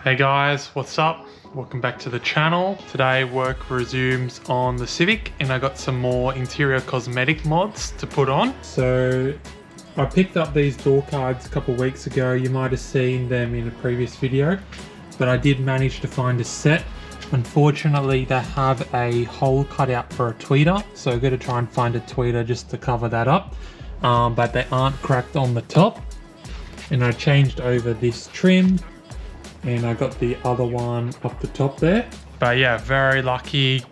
Hey guys, what's up? Welcome back to the channel. Today work resumes on the Civic and I got some more interior cosmetic mods to put on. So I picked up these door cards a couple of weeks ago. You might have seen them in a previous video, but I did manage to find a set. Unfortunately, they have a hole cut out for a tweeter, so I've got to try and find a tweeter just to cover that up. But they aren't cracked on the top. And I changed over this trim and I got the other one up the top there. But yeah, very lucky.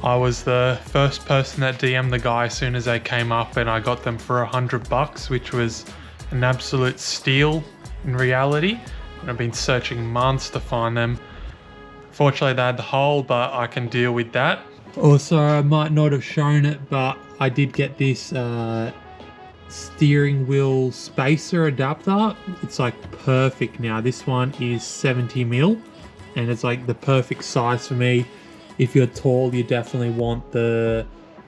I was the first person that DM'd the guy as soon as they came up, and I got them for $100, which was an absolute steal in reality. And I've been searching months to find them. Fortunately, they had the hole, but I can deal with that. Also, I might not have shown it, but I did get this steering wheel spacer adapter. It's like perfect now. This one is 70mm and it's like the perfect size for me. If you're tall, you definitely want the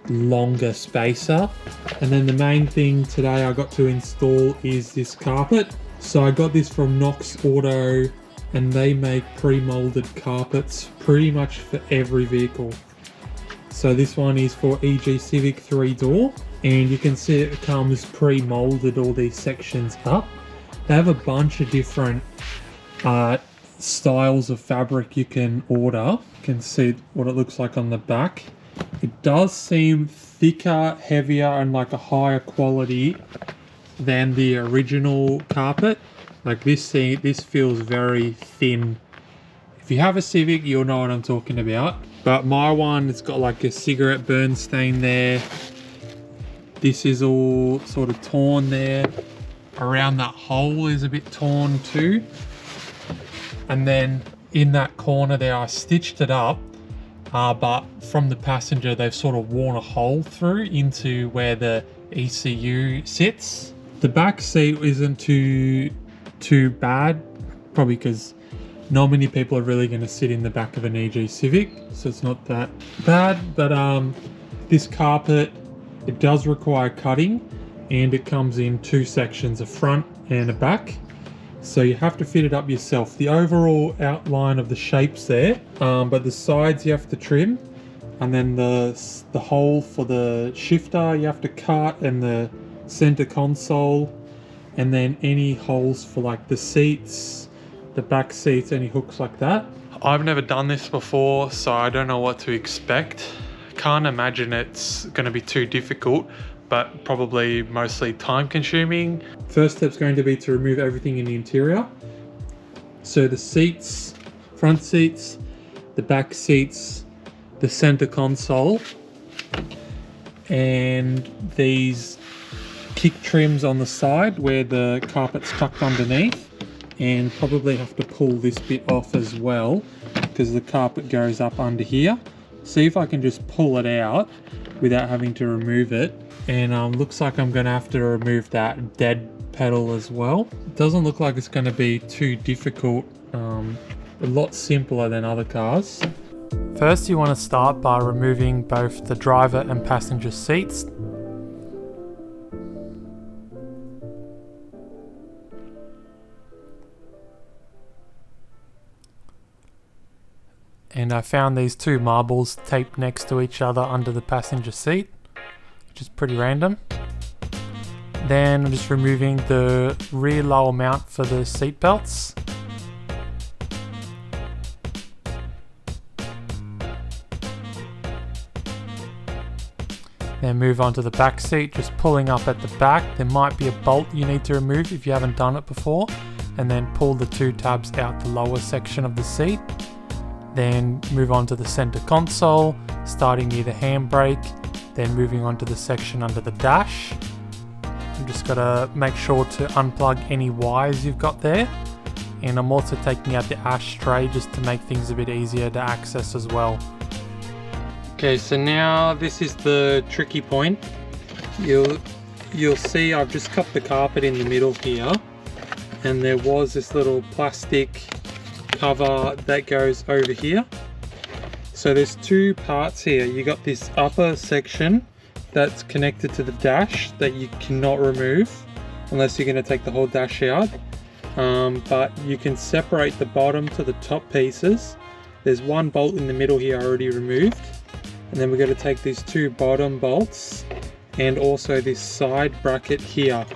longer spacer. And then the main thing today I got to install is this carpet. So I got this from KNOX Auto and they make pre-molded carpets pretty much for every vehicle. So this one is for EG Civic 3-door. And you can see it comes pre-molded, all these sections up. They have a bunch of different styles of fabric you can order. You can see what it looks like on the back. It does seem thicker, heavier, and like a higher quality than the original carpet. Like this feels very thin. If you have a Civic, you'll know what I'm talking about. But my one, it's got like a cigarette burn stain there. This is all sort of torn there. Around that hole is a bit torn too. And then in that corner there, I stitched it up, but from the passenger, they've sort of worn a hole through into where the ECU sits. The back seat isn't too bad, probably because not many people are really going to sit in the back of an EG Civic, so it's not that bad. But this carpet, it does require cutting, and it comes in two sections, a front and a back. So you have to fit it up yourself. The overall outline of the shape's there, but the sides you have to trim, and then the hole for the shifter you have to cut, and the center console, and then any holes for like the seats, the back seats, any hooks like that. I've never done this before, so I don't know what to expect. Can't imagine it's going to be too difficult, but probably mostly time consuming. First step's going to be to remove everything in the interior. So the seats, front seats, the back seats, the center console, and these kick trims on the side where the carpet's tucked underneath, and probably have to pull this bit off as well because the carpet goes up under here. See if I can just pull it out without having to remove it. And looks like I'm gonna have to remove that dead pedal as well. It doesn't look like it's gonna be too difficult. A lot simpler than other cars. First, you want to start by removing both the driver and passenger seats. And I found these two marbles taped next to each other under the passenger seat, which is pretty random. Then I'm just removing the rear lower mount for the seat belts. Then move on to the back seat, just pulling up at the back. There might be a bolt you need to remove if you haven't done it before, and then pull the two tabs out the lower section of the seat. Then move on to the center console, starting near the handbrake, then moving on to the section under the dash. You just gotta make sure to unplug any wires you've got there. And I'm also taking out the ashtray just to make things a bit easier to access as well. Okay, so now this is the tricky point. You'll see I've just cut the carpet in the middle here, and there was this little plastic cover that goes over here. So there's two parts here. You got this upper section that's connected to the dash that you cannot remove unless you're going to take the whole dash out, but you can separate the bottom to the top pieces. There's one bolt in the middle here already removed, and then we're going to take these two bottom bolts and also this side bracket here.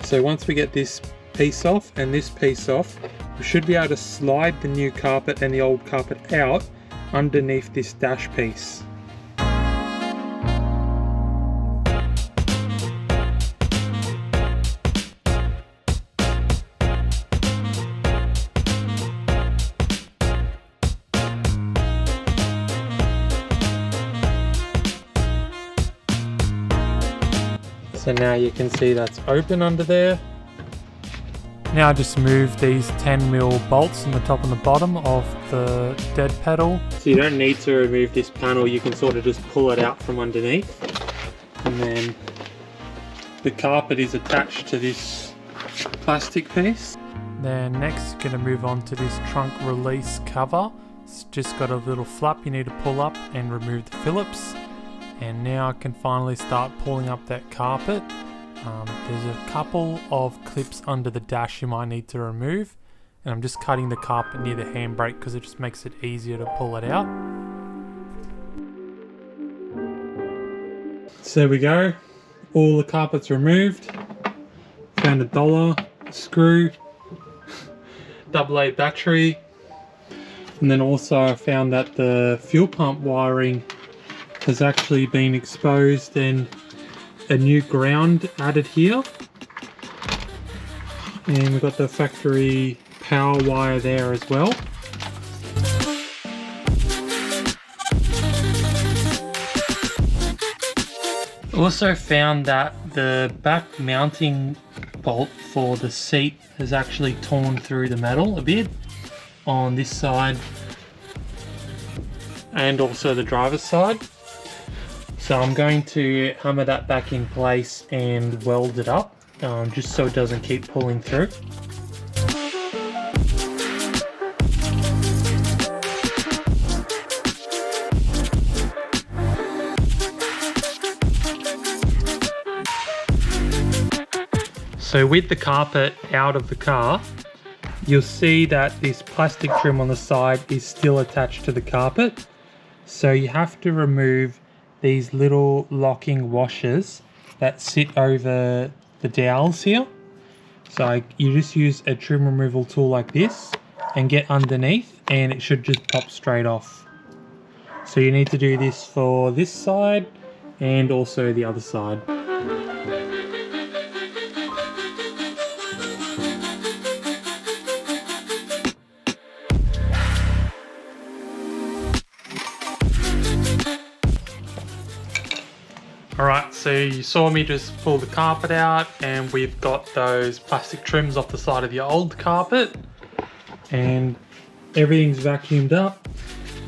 So once we get this piece off and this piece off, we should be able to slide the new carpet and the old carpet out underneath this dash piece. So now you can see that's open under there. Now just move these 10mm bolts on the top and the bottom of the dead pedal. So you don't need to remove this panel, you can sort of just pull it out from underneath. And then the carpet is attached to this plastic piece. Then next you're going to move on to this trunk release cover. It's just got a little flap you need to pull up and remove the Phillips. And now I can finally start pulling up that carpet. There's a couple of clips under the dash you might need to remove, and I'm just cutting the carpet near the handbrake because it just makes it easier to pull it out. So there we go, all the carpet's removed. Found a dollar, a screw, AA battery, and then also I found that the fuel pump wiring has actually been exposed and a new ground added here. And we've got the factory power wire there as well. Also found that the back mounting bolt for the seat has actually torn through the metal a bit on this side and also the driver's side. So I'm going to hammer that back in place and weld it up, just so it doesn't keep pulling through. So with the carpet out of the car, you'll see that this plastic trim on the side is still attached to the carpet. So you have to remove these little locking washers that sit over the dowels here. So you just use a trim removal tool like this and get underneath and it should just pop straight off. So you need to do this for this side and also the other side. Alright, so you saw me just pull the carpet out and we've got those plastic trims off the side of the old carpet and everything's vacuumed up,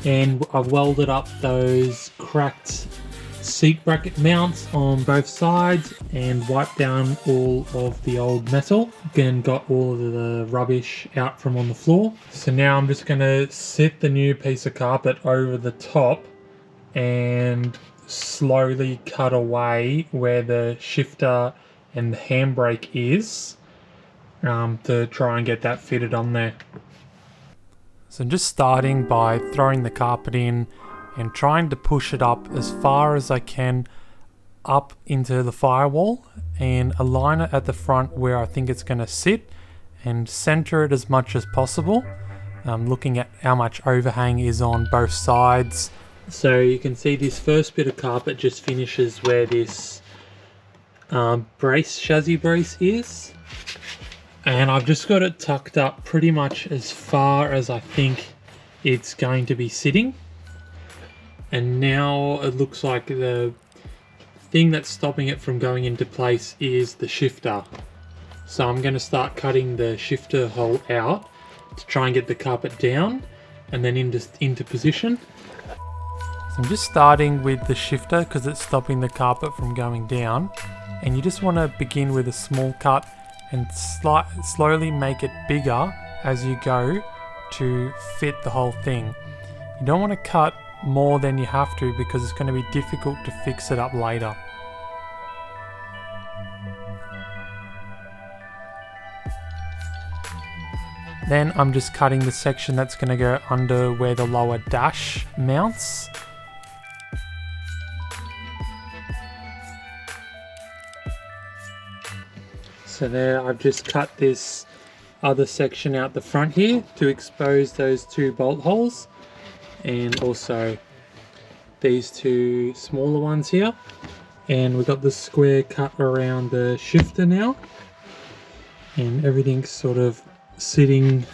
and I've welded up those cracked seat bracket mounts on both sides and wiped down all of the old metal and got all of the rubbish out from on the floor. So now I'm just going to sit the new piece of carpet over the top and slowly cut away where the shifter and the handbrake is, to try and get that fitted on there. So I'm just starting by throwing the carpet in and trying to push it up as far as I can up into the firewall and align it at the front where I think it's going to sit and center it as much as possible. Looking at how much overhang is on both sides. So you can see this first bit of carpet just finishes where this chassis brace is, and I've just got it tucked up pretty much as far as I think it's going to be sitting. And now it looks like the thing that's stopping it from going into place is the shifter. So I'm going to start cutting the shifter hole out to try and get the carpet down and then into position. So I'm just starting with the shifter because it's stopping the carpet from going down, and you just want to begin with a small cut and slowly make it bigger as you go to fit the whole thing. You don't want to cut more than you have to because it's going to be difficult to fix it up later. Then I'm just cutting the section that's going to go under where the lower dash mounts. So there, I've just cut this other section out the front here to expose those 2 bolt holes, and also these 2 smaller ones here. And we've got the square cut around the shifter now, and everything's sort of sitting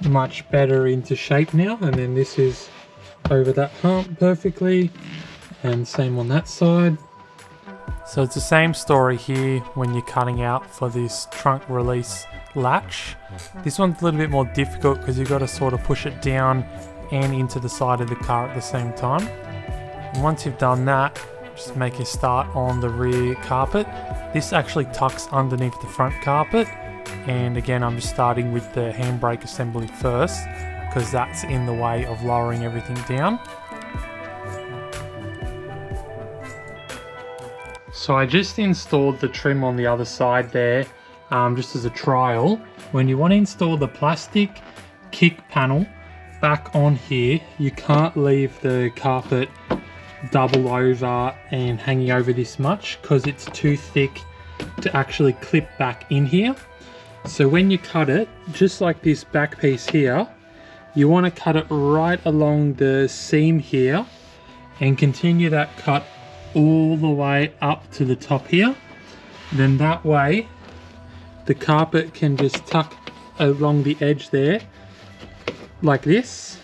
much better into shape now. And then this is over that hump perfectly, and same on that side. So it's the same story here when you're cutting out for this trunk release latch. This one's a little bit more difficult because you've got to sort of push it down and into the side of the car at the same time. And once you've done that, just make a start on the rear carpet. This actually tucks underneath the front carpet, and again I'm just starting with the handbrake assembly first because that's in the way of lowering everything down. So I just installed the trim on the other side there, just as a trial. When you want to install the plastic kick panel back on here, you can't leave the carpet double over and hanging over this much because it's too thick to actually clip back in here. So when you cut it, just like this back piece here, you want to cut it right along the seam here and continue that cut all the way up to the top here. Then that way the carpet can just tuck along the edge there like this,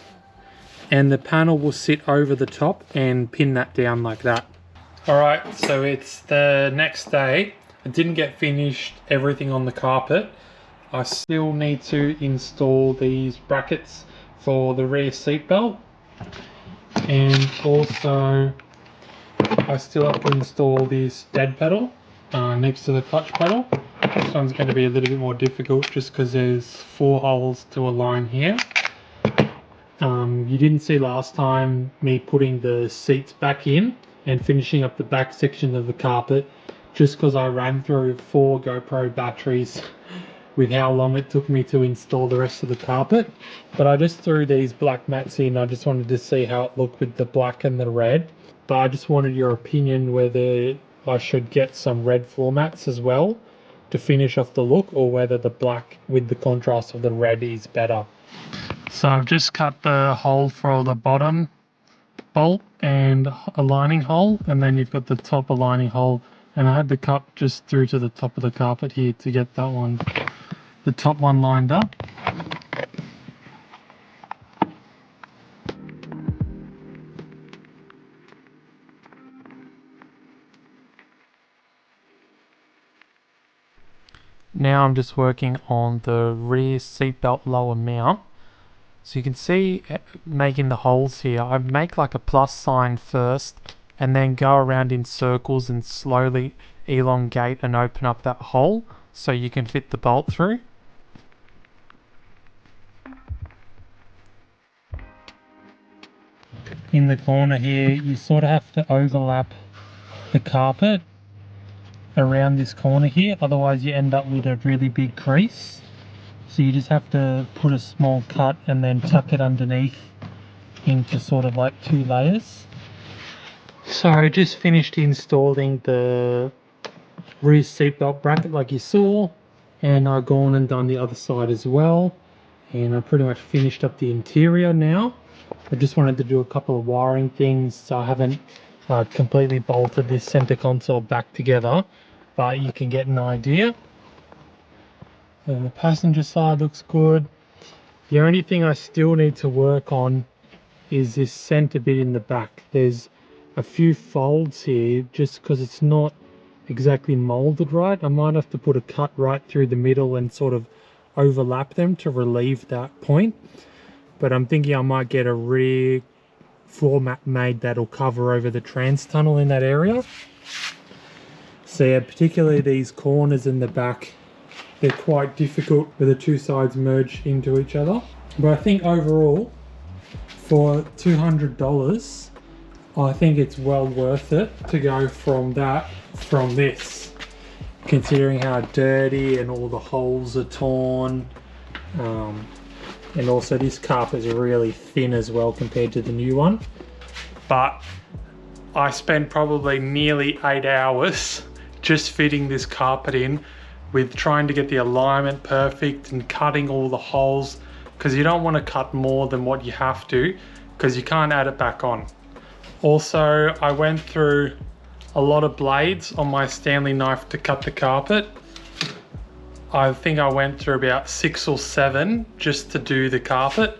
and the panel will sit over the top and pin that down like that. Alright, so it's the next day. I didn't get finished everything on the carpet. I still need to install these brackets for the rear seat belt, and also I still have to install this dead pedal next to the clutch pedal. This one's going to be a little bit more difficult just because there's 4 holes to align here. You didn't see last time me putting the seats back in and finishing up the back section of the carpet, just because I ran through 4 GoPro batteries with how long it took me to install the rest of the carpet. But I just threw these black mats in. I just wanted to see how it looked with the black and the red. But I just wanted your opinion whether I should get some red floor mats as well to finish off the look, or whether the black with the contrast of the red is better. So I've just cut the hole for the bottom bolt and aligning hole, and then you've got the top aligning hole, and I had the cut just through to the top of the carpet here to get that one, the top one, lined up. Now I'm just working on the rear seatbelt lower mount. So you can see making the holes here, I make like a plus sign first and then go around in circles and slowly elongate and open up that hole so you can fit the bolt through. In the corner here, you sort of have to overlap the carpet around this corner here, otherwise you end up with a really big crease. So you just have to put a small cut and then tuck it underneath into sort of like 2 layers. So I just finished installing the rear seatbelt bracket like you saw, and I've gone and done the other side as well, and I pretty much finished up the interior now. I just wanted to do a couple of wiring things, so I haven't completely bolted this center console back together, but you can get an idea. The passenger side looks good. The only thing I still need to work on is this center bit in the back. There's a few folds here just because it's not exactly molded right. I might have to put a cut right through the middle and sort of overlap them to relieve that point. But I'm thinking I might get a rear floor mat made that'll cover over the trans tunnel in that area. So yeah, particularly these corners in the back, they're quite difficult where the 2 sides merge into each other. But I think overall, for $200, I think it's well worth it to go from this, considering how dirty and all the holes are torn And also this carpet is really thin as well compared to the new one. But I spent probably nearly 8 hours just fitting this carpet in, with trying to get the alignment perfect and cutting all the holes, because you don't want to cut more than what you have to, because you can't add it back on. Also, I went through a lot of blades on my Stanley knife to cut the carpet. I think I went through about 6 or 7 just to do the carpet.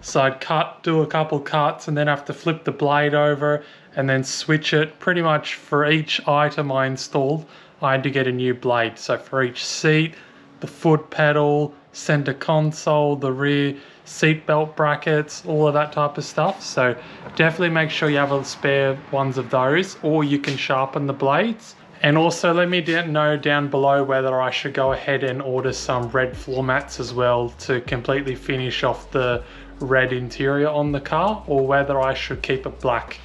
So I'd do a couple cuts and then have to flip the blade over and then switch it. Pretty much for each item I installed, I had to get a new blade. So for each seat, the foot pedal, center console, the rear seat belt brackets, all of that type of stuff. So definitely make sure you have a spare ones of those, or you can sharpen the blades. And also let me know down below whether I should go ahead and order some red floor mats as well to completely finish off the red interior on the car, or whether I should keep it black.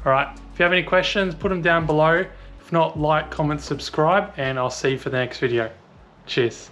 All right, if you have any questions, put them down below. If not, like, comment, subscribe, and I'll see you for the next video. Cheers.